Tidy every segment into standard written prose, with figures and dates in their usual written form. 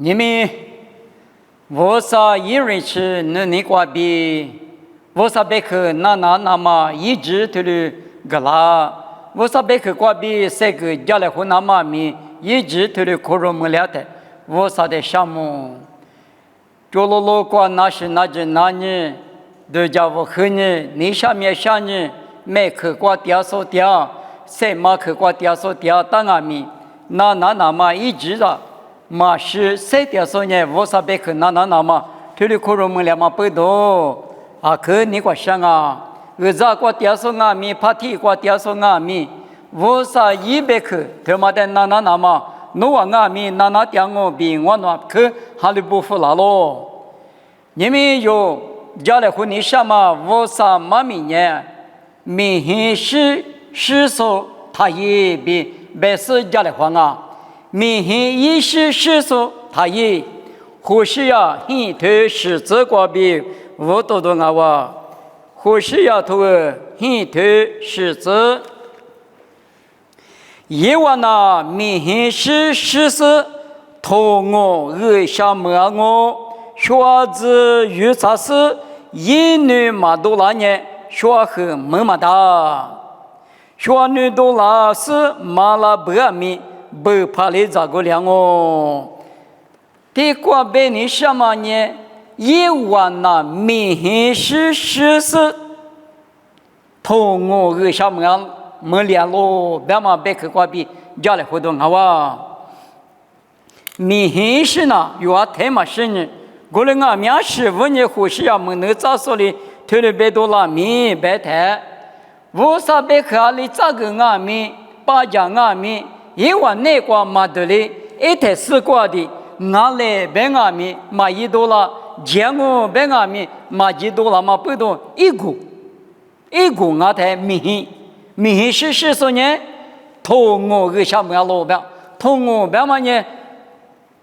你们我啥一人吃那你瓜比，我啥别克那么一直对了个啦，我啥别克瓜比这个家里湖那么米一直对了可容不了的，我啥的项目，着落瓜那是那只那呢，都叫我和你下面下呢，没克瓜掉手掉，谁马克瓜掉手掉当阿米，那么一直的。嘛是谁掉手呢？我啥别克那嘛，这里可容么了嘛不多啊？可你个想啊，咋个掉手阿米，怕提个掉手阿米，我啥一别克，他妈的那嘛，侬话阿米那掉我比我那可哈里不服了咯？你们有家里和你想嘛？我啥妈咪呢？明显是说他也比白是家里话啊。明显一是说他也或是要很头是这个比我多啊哇，或是要头很头是这，一万那明显是头我二下么我学子预测是一女马多拉呢学和么大，学女多拉是马拉百米。不怕你咋个了哦？这个被你什么呢？一万那明显是同我二什么样没了咯？别嘛别去挂比家里活动好啊！明显是呢，有啊太嘛是呢。过来我面试问你护士要么能咋说的？退了别多了米别太，我啥别去啊？你咋个啊米？把家啊米？一万那个马德里，一台四个的，拿来别阿米买一多了，结果别阿米买几多了嘛不多，一股我台明显是说呢，同我个什么样老板，同我别嘛呢，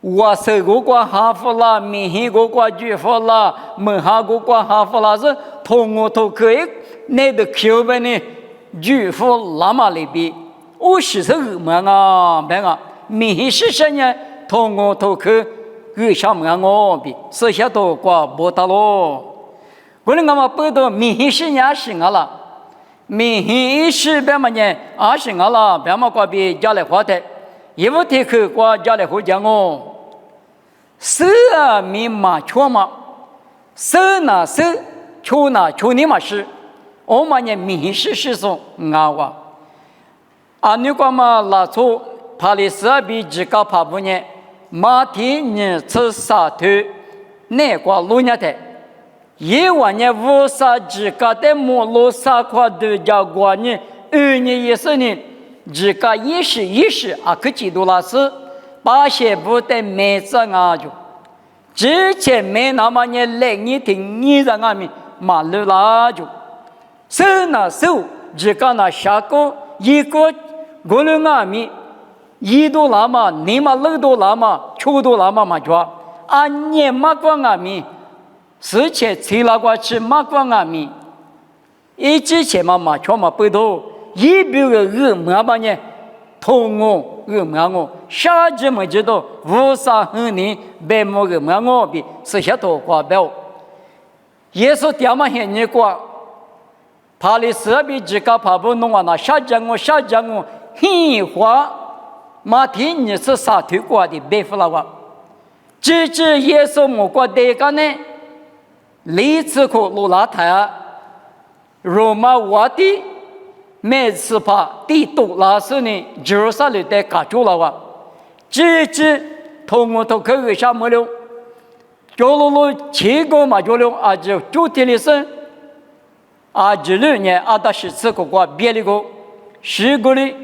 我手个挂哈佛啦，明显个挂举佛啦，门下个挂哈佛啦是同我都可以，那的 Q 呗呢，举佛那么里边。我是这个么啊？别个明显是什么？同我都去二什么我比剩下都挂不到咯。我们嘛不多明显是也是啊啦，明显是别么呢？也是啊啦，别么挂比家里花的，一不提去挂家里回讲哦。是啊，你嘛错嘛？是哪是错哪错你嘛是？我嘛呢明显是说啊哇。啊，你讲嘛？拉出帕里斯尔比自家帕布呢？马蹄呢？吃沙头，那个路呢的？一万年五沙自家的木路沙块都叫过呢，2年也是呢，自家一时啊，可几多拉是把些不得没子啊就，之前没那么呢来你听你在外面马路啦就，手拿手自家那下个一个。过了阿米，一多拉嘛，你嘛2多拉嘛，2多拉嘛就啊，你马光阿米，之前吃那个吃马光阿米，一之前嘛全嘛不多，一边个么呢，同我我，啥子没知道，无啥和你白么个我比是下头挂标，也是掉嘛很你挂，帕里斯比自家帕布弄完了，下讲我。黑话，马天你是啥推过的背负了哇？这也是我国的个呢，历次可罗拉塔，罗马瓦的，每次把地都拉是呢，就是啥里的卡住了哇？这同我都可以啥么了？就罗7个嘛就了啊，就天的生，啊这6年啊，到14个国别的个10个哩。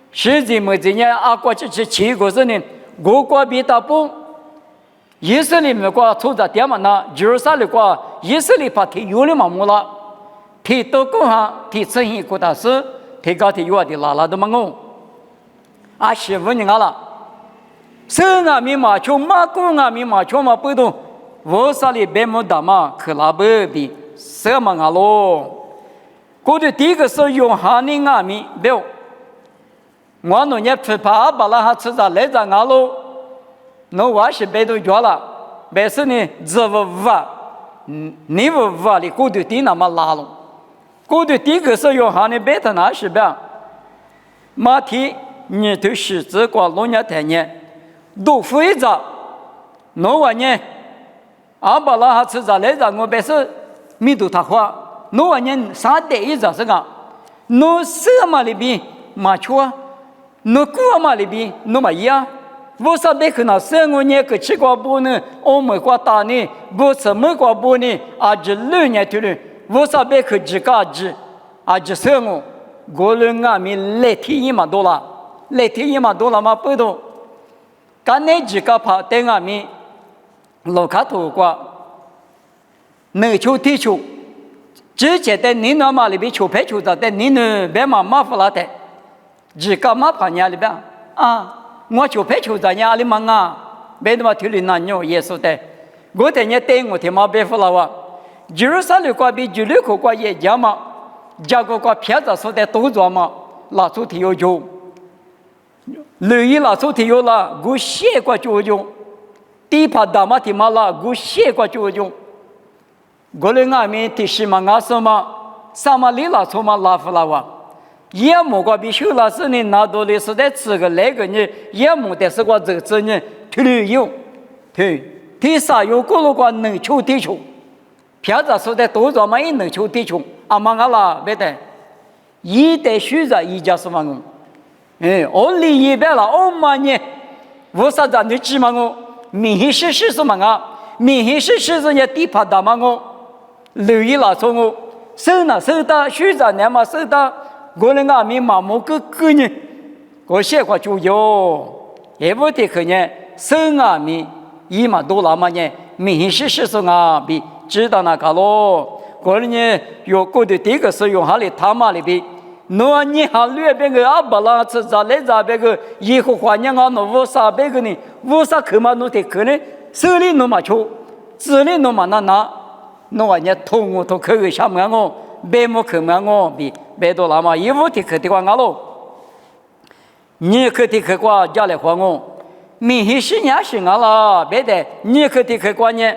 实际么子呢？啊，过去是7个是呢，我国比大不，以色列么国出在点么呢？就是啥的国，以色列把提有了嘛么了，提多个哈，提成一个大事，提高提有的拉的嘛我，啊15年了，生啊密码就马公啊密码就嘛不懂，我啥里别么大嘛，可拉不比什么啊咯？过去第一个是用哈尼啊密表。我弄也不怕把那哈吃在来在俺喽，那我是被都觉了，白是呢，这不挖，你不挖的，过头地那么拉拢，过头地个是用哈呢白的那是吧？马蹄你头狮子过龙年太年，都飞着，那我呢，阿巴拉哈吃着来着，我白是米都他花，那我呢啥得一着是个，那什么里边马车，那过嘛里边那么样。我说别看那生活年个吃过不呢，我们过大呢，不是没过不呢，啊这6年头呢，我说别看这个这，啊这生活，过了俺们来天1万多了，来天1万多了嘛不多，刚才这个怕等俺们老卡头过，能求地球，之前在你那嘛里边求排求的，在你那边嘛马不拉的，这个嘛怕伢里边啊。我就陪求在家里忙啊，别的嘛头里那牛耶稣的，我在家等我天嘛别服了哇，就是啥里瓜比96口瓜也讲嘛，加个瓜骗子说的都做嘛，拉出体有就，留意拉出体有了，我写过就用，地帕大嘛地嘛啦，我写过就用，我的外面第10嘛俺什么，什么里拉出嘛拉服了哇。也没个比修老师呢，拿到的是在吃个那个呢，也没得是个这个呢，退旅游，退啥有个路个能求地球，骗子说的多少嘛也能求地球，阿妈阿拉别的，一代学者一家是嘛我，我理一百了，我嘛呢，我啥子你知嘛我，明显是嘛明显是人地盘大嘛我，留意了说我，收到学者呢嘛收到。我那俺们麻木个呢，我写过就有，也不得可呢，生俺们1万多了嘛呢，明显是说啊，比知道那个咯。我呢有过的第一个是用哈里他妈里边，那你还略边个阿巴拉吃咋来咋边个，以后换年啊那53边个呢，53克嘛弄得可呢，手里弄嘛抽，嘴里弄嘛那我呢痛我都可以想么我，别么可么我比。别多了嘛，衣服的可的话俺喽，你可的可挂家来还我，明显是伢是俺了，别的你可的可挂呢，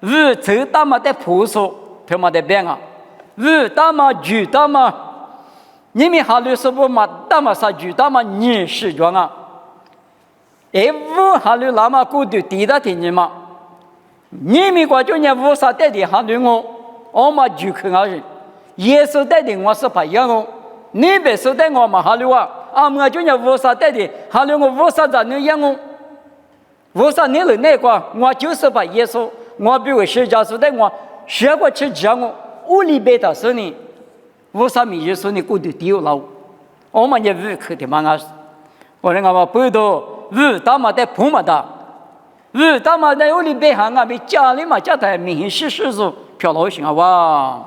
日走大嘛的朴素，他妈的变啊，日大嘛举大嘛，你们哈律师不嘛大嘛啥举大嘛你是装啊，我哈律拉嘛过的地大听你嘛，你们挂就伢无啥带的哈律我嘛举可俺人。耶稣带领我是朋友，你别说带我嘛哈路啊，我就要无啥带的，哈路我无啥子能养我，无啥你了那个，我就是把耶稣，我比如学家说带我学过去讲我，屋里边的时呢，无啥米耶稣你过得丢了，我们也无可的嘛我那个嘛不多，无大嘛在铺嘛的，无大嘛在屋里边行比家里嘛家台明显是漂老行啊哇。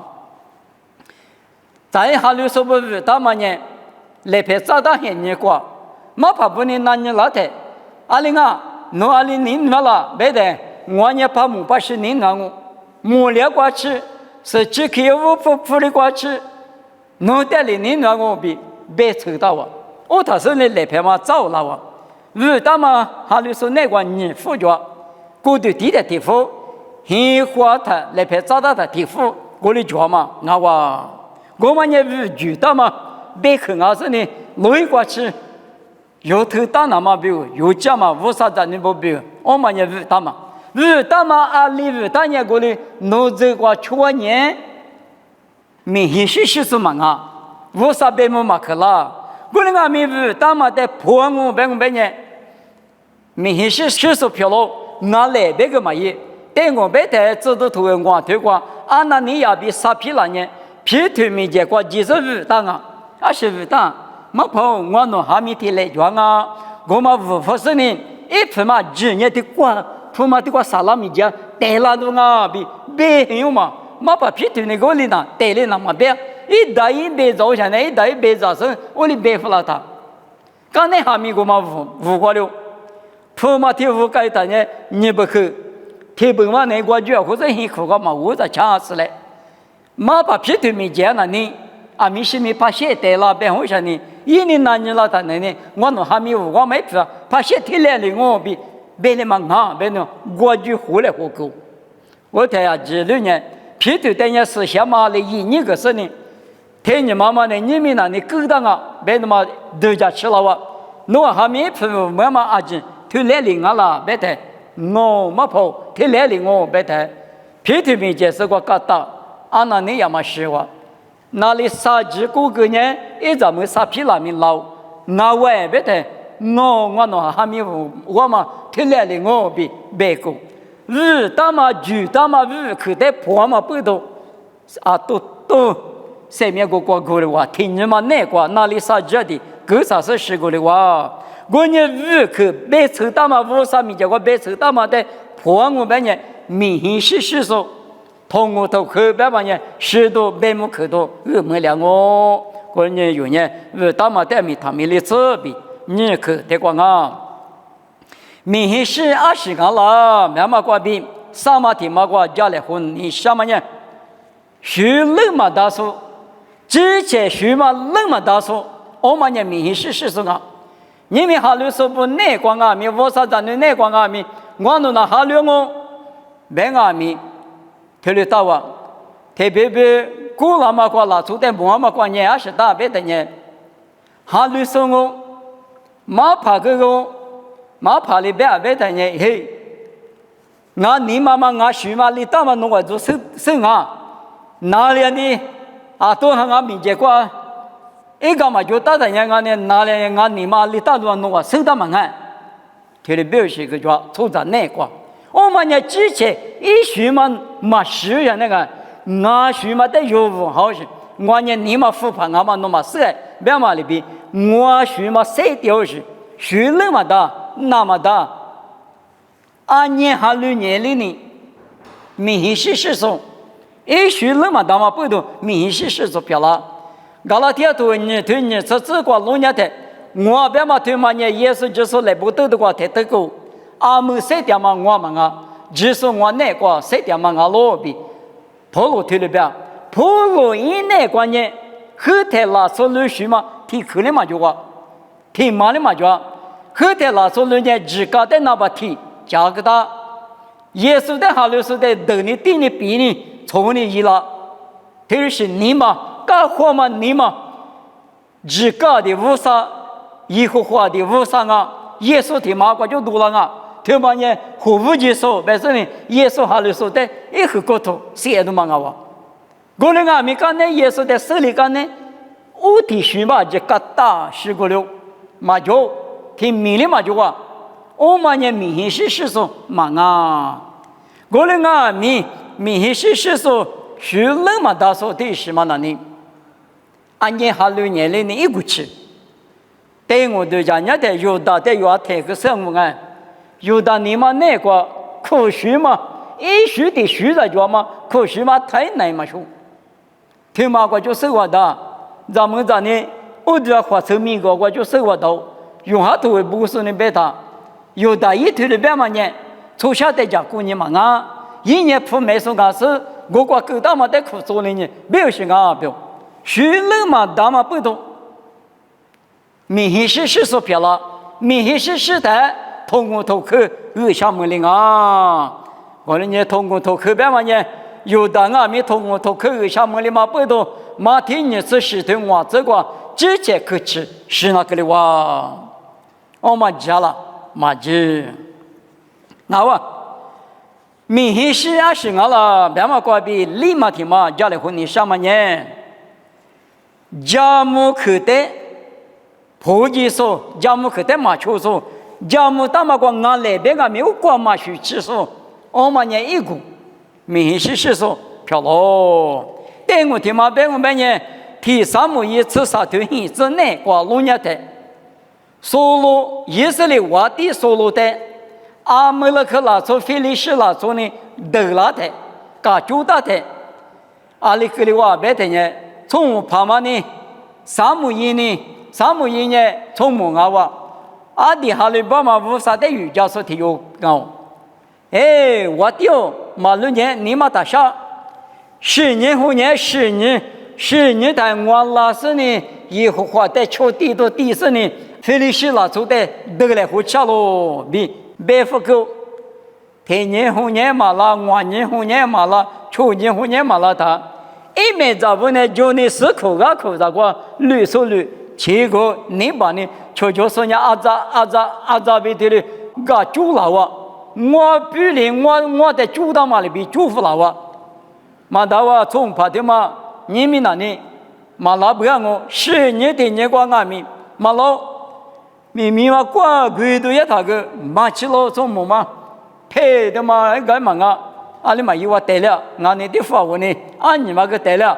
在哈律说不是大嘛呢，来拍炸弹很年过，马怕不能拿你老太，阿里啊，侬阿里您那了，别的我呢怕木把是您那我，木料过去是只可以屋里过去，侬带里您那我比别抽到我他说你来拍嘛早了我，如大嘛哈律说那个你副脚，过对地的地方，很花他来拍炸弹的地方，过来脚嘛，我们也是举大嘛，别看啊是呢，累过去，有头大那么比有家嘛，无啥子你不比，我们也是大嘛，阿里是大年过来，弄这个去年，明显是什么无啥别么嘛去了，过来俺们是大嘛在破我别年，明显是漂了，俺来别个嘛也，但我别在知道头我推过，那你也比傻皮了呢。皮头没见过几十五档啊，25档，没碰我弄还没提来装啊，我们无法是呢，一碰嘛几年的瓜，碰嘛的瓜沙拉米家带了都比别有嘛，没把皮头那个里呢带来那么别，一打一杯早上来，一打一杯早上，我里别服了他，刚才还没我们无过了，碰嘛的无该的呢，你不去，提本嘛那个就或者很苦个嘛，我在抢死来。马把皮头没见了呢，没事没把鞋带了，别回事呢。1年2年了，他呢，我弄还没有，我没皮，把鞋提来了，我别的嘛啊，别的我就回来活够。我睇下这6年，皮头等下是下马的1年个事呢。听你妈妈呢，你们那你狗当啊，别的嘛都家吃了哇。我还没朋友妈妈阿姐，头来领啊啦，别的我没跑，头来领我别的。皮头面前是个疙瘩，阿那你也没事哇。那里杀鸡过个呢，一直没杀皮那面捞，那外别的我那还没我嘛头来领我别个。日大嘛就大嘛日口袋破嘛不多，啊都上面个广告的话，听你嘛那个哪里杀鸡的，够啥是实个的话，我呢日口别抽大嘛五啥米叫我别抽大嘛的破我半年明显是说，通过头口别半年10多百亩口多，没两我呢有呢日大嘛带米他们的这边你口得光啊。明显是20个了，慢慢过比3马天马过家来混，你什么呢？学那么大数，之前学嘛那么大数，我们呢明显是什么？你们哈鲁说不内光啊米，我啥子内光啊米？我那哈鲁我没啊米，特别大哇，特别古老嘛过拉出的木嘛过年20大别的呢，哈鲁说我马爬个我。马爬里边别的呢，嘿，你妈妈我许嘛里大嘛弄个做生啊，哪里呢？啊，都和我面前过，一个嘛就打的人呢，哪里你妈里大都弄个生的嘛看，这里表示个叫出在那个，我们呢之前一许嘛没事呀那个，我许嘛的有无好些，我呢你嘛不怕我嘛弄嘛事，别嘛里边我许嘛谁掉是，许那么大。那么大，按年还6年里呢，明显是说，也许那么大嘛不多，明显是说漂亮。搞了天头你对你这只管弄年的，我别嘛对嘛你也是就是来不得的话太得够，阿们谁点嘛我们啊，就是我那个谁点嘛我老比，跑路推了边，跑路以内关键，后台拉出流水嘛，提口里嘛就话，提马里嘛就话。后台拉出人家自家的那把提加个大，耶稣的哈律师的等你定你比你从你一了，这是你嘛，干活嘛你嘛，自家的无啥，以后花的无啥啊，耶稣的马过就多了啊，他妈呢何不接受？但是呢，耶稣哈律师的一个骨头谁都没啊哇，我们啊没干呢，耶稣的手里干呢，我的许嘛就嘎大是个了，嘛就。听明里嘛就话，我们呢明显是说嘛啊，我们啊明显是说学那么大说的是嘛那呢？按年哈6年里呢一个去，对我对家人的有大的有太个生活啊，有的你嘛那个科学嘛，一学的学着叫嘛，科学嘛太难嘛说，听嘛我就说话的，咱们这呢，我就要花生米个我就说话到。用下头的不是你别他，有的一头的别嘛呢，从小在家过年嘛啊，1年不买送个是，我过够大嘛在苦做呢，没有些啊表，学那么大嘛不懂，明显是说漂亮，明显是的，通过头壳二下门铃啊，我呢也通过头壳别嘛呢，有的啊没通过头壳二下门铃嘛不懂，马天你是石头哇这个直接可吃是那个的哇。我们家了，马子，那我明显是20个了，别嘛过比立马听嘛，家里婚礼什么呢？家母口袋，婆家说，家母口袋嘛就说，家母大嘛过俺那边个没有过嘛去吃说，我们呢一股，明显是说漂亮，但我听嘛别我们呢，提3亩1次3头1之内过农业的。收入以色列外地收入的，阿门勒克拉出菲利士拉出呢，德拉的，嘎朱达的，阿里克里瓦别的呢，从帕马呢，3亩1呢，从蒙阿瓦，阿迪哈里巴马乌萨的语教说提有高，哎，我丢马路呢，你妈打啥？10年后呢，10年的我拉是呢，以后花在秋地都地是呢。菲利士拉出的得来回家喽，别不够，天年后年嘛啦，晚年后年嘛啦，秋年后年嘛啦他，一面咋不呢？就你死口啊口咋个绿手绿，结果你把你就说你阿扎别的哩，个猪老啊，我比你我在猪到嘛里比猪夫老啊，嘛到啊从怕的嘛，你们那里嘛老不让我10年的年光阿米嘛老。明明嘛，过鬼都也他个马起老做么嘛，配的嘛干嘛啊？阿里嘛有我带了，俺那的发我呢，俺你嘛个带了，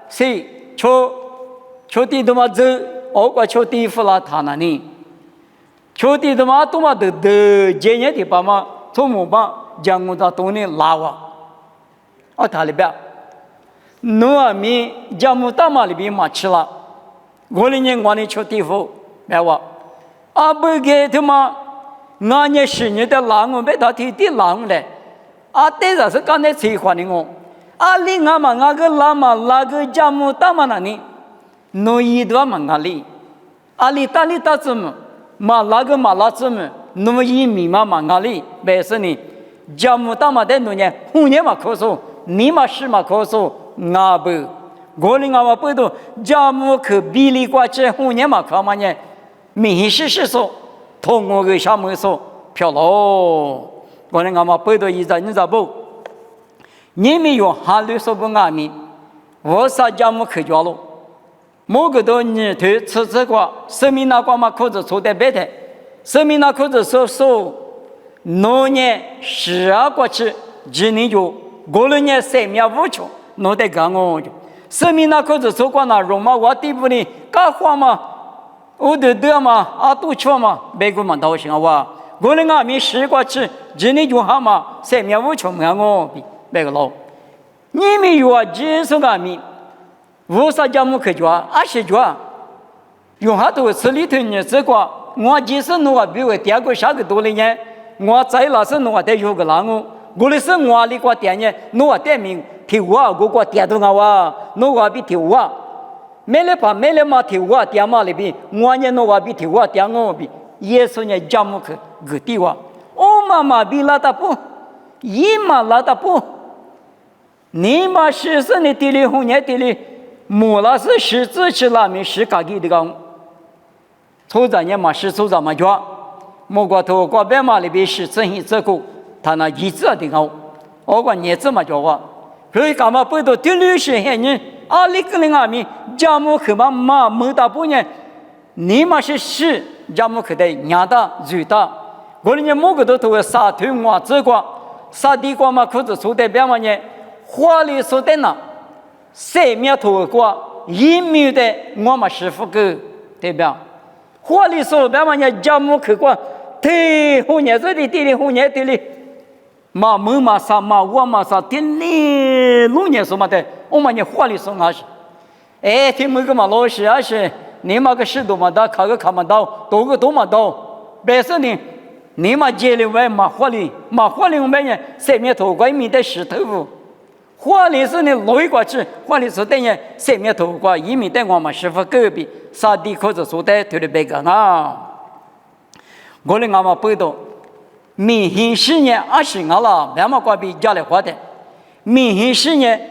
谁秋地都嘛走，我过秋地夫拉他那里，秋地都嘛都嘛都今年的爸妈做么嘛，将我到东里拉我，我他里边，侬阿米将我到嘛里边马起了，我里年我呢秋地夫来我。阿不给他妈，俺也10年的狼我被他提的狼嘞，阿对着是刚才催化的我，阿里俺嘛俺个拉嘛拉个家母大嘛那里，侬一多嘛阿里，阿里大里大怎么，嘛拉个嘛拉怎么，侬一米嘛阿里，别是呢，家母大嘛的侬呢，后年嘛可说，你嘛是嘛可说，阿不，我哩俺嘛不都，家母可比例过去后年嘛可嘛呢。明显是说，通过个项目说漂亮，我那俺们背到一张你咋不？你们用韩语说不俺们，我啥家么客家了？某个多年头吃这个，生命那个嘛可是错在白的，生命那可是说，农年12过去，今年就过了年3秒5球，弄得干我就，生命那可是说过那容嘛，我地不呢，干活嘛。我得嘛，阿都吃嘛，别个嘛高兴啊！我那俺们10过去，今年就好嘛，3秒5球没我别个老。你们有啊？接受俺们，为啥叫我客家？阿是家，用哈多吃里头呢？这个我接受侬啊，比我第二个下个多了呢。我在那时侬啊得有个啷个？我的是我里个点呢，侬啊点名提我，我个点到我，侬啊比提我。没来嘛提我点嘛里边，我呢侬话比提我点我比，耶稣呢讲么去个地话，我妈妈比拉达不，姨妈拉达不，你妈是你地里红年地里，莫拉是十字去拉面是家己的讲，抽着呢嘛是抽着嘛叫，莫过头过别嘛里边是真心这个，他那一直的讲，我讲叶子嘛叫我，所以干嘛不都地里是些人。阿里个人阿米，家母可嘛嘛没大不呢？你嘛是家母可得娘大嘴大，我哩某个都头杀头我这个杀地瓜嘛，可是说代表嘛呢？花里说的呢，3秒头过1秒的我嘛师傅个代表，花里说代表嘛呢？家母可过，对后年这里地里后年地里。嘛没嘛啥嘛我嘛啥点嘞路年说嘛的，我嘛你话里说那是，哎，听没个嘛老师啊是，你嘛个10多嘛到，考个考嘛到，多个多嘛到，白是呢，你嘛接里外嘛话里我们呢3面头瓜1面带石头夫，话里是呢落过去，话里是等于3面头瓜1面带我嘛师傅隔壁，啥地可是说的头的别个啊，我哩俺嘛背到。明显10年20年了，别嘛挂比家里花的。明显10年，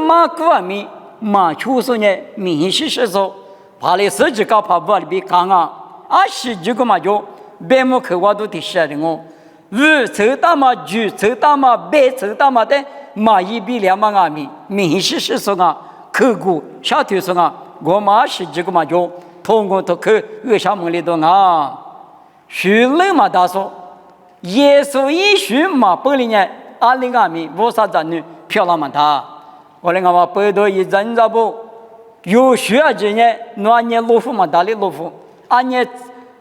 马过米马出生呢，明显是说，怕哩10几个怕不里比讲啊，20几个嘛就别么口话都得写的我，5抽大嘛9抽大嘛8抽大嘛的马1比2嘛阿米，明显是说啊，口骨小头说啊，我嘛20几个嘛就通过都去二小门里头啊。许人嘛他说，耶稣一许嘛本里呢，阿里阿米无啥子女漂亮嘛他，我哩俺嘛背到一人着不，有需要几年，那年罗夫嘛大里罗夫，阿年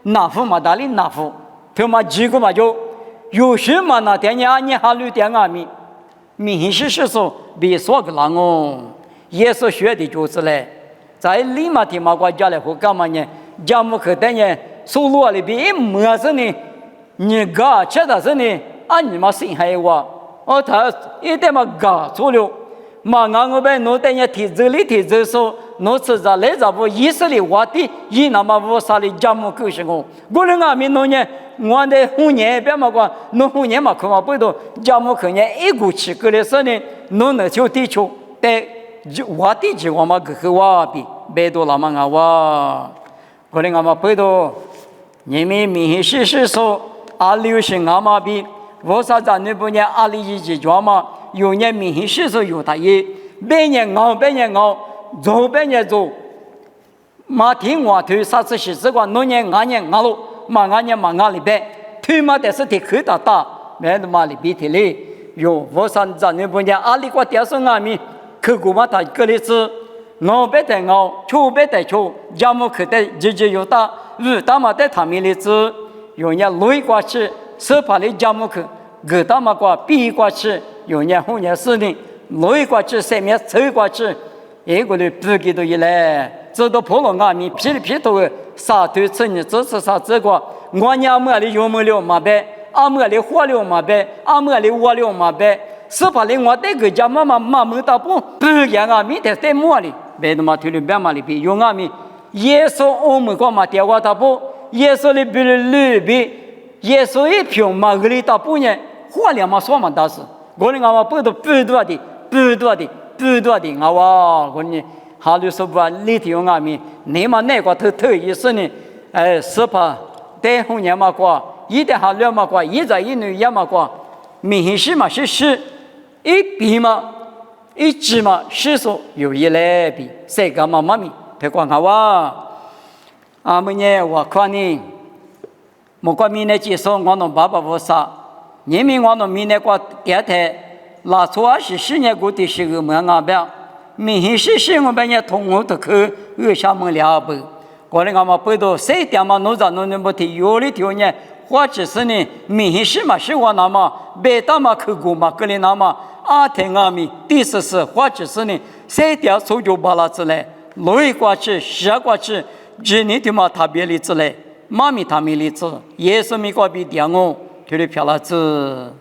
拿夫嘛大里拿夫，他嘛几个嘛就有需嘛那天年阿年哈绿点阿米，明显是说比说个人哦，耶稣学的就是嘞，在里嘛天嘛国家里或干嘛呢，家母可等呢。收入里边没事呢，你搞吃的是呢，啊你嘛心害我，哦他一点嘛搞错了，嘛俺我们弄等下提走里提走说，弄吃着来着不意识里话的，一那么我啥里家母狗是我，我人俺们弄呢，我的5年别嘛过，侬5年嘛可嘛不多，家母可年一股气过来说呢，侬能就地球，但我地球我嘛个我比别多了嘛我，可能我嘛不多，你们明显是说阿流行我嘛比，我啥子那不年阿里一级抓嘛，有年明显是说有他也，别年熬，做别年做。马天我推啥子事？这个农年俺年俺路，马俺年马俺里边，推嘛但是提口大大，没得嘛里边提嘞。哟，我上咱那不讲阿里个电视俺们，口古嘛他个例子，熬别得熬，抽别得抽，家母口得日有大，大嘛得他们例子，有人累过去，手把的家母口，个大嘛过比过去，有人后年事呢，累过去上面抽过去，一个人不给都一来。这都破了俺们皮里皮头的啥对吃呢？这是啥这个？我娘么的有么了嘛呗？阿么的火了嘛呗？阿么的我了嘛呗？是怕的我这个家妈没打不让俺们在么里？别的嘛推了别嘛里边有俺们耶稣我们个嘛电话打不？耶稣的比里边耶稣一票嘛个里打不呢？火了嘛说嘛倒是，我的俺们不多的，我呢。哈律说不里头俺们，你嘛那个头意思呢？是怕带红年嘛过，一点哈了嘛过，一仔一女也嘛过，明显嘛是一比嘛，一只嘛是说有一来比，谁个嘛妈咪推广好哇？阿们呢？我看呢，莫怪明年介绍我侬爸爸不啥，因为我侬明年过电台，拿出24年过的时候没俺表。明显是我们也同我的去二下门了不？可能我们不多谁点嘛，弄那么提有的条呢，或者是呢，明显是嘛是我那么别的嘛去过嘛，个人那么阿天阿米第四是或者是呢，谁点手就把它之类，累过去，学过去，今年的嘛特别的之类，妈咪他们的子，也是没个比点我，就是漂亮子。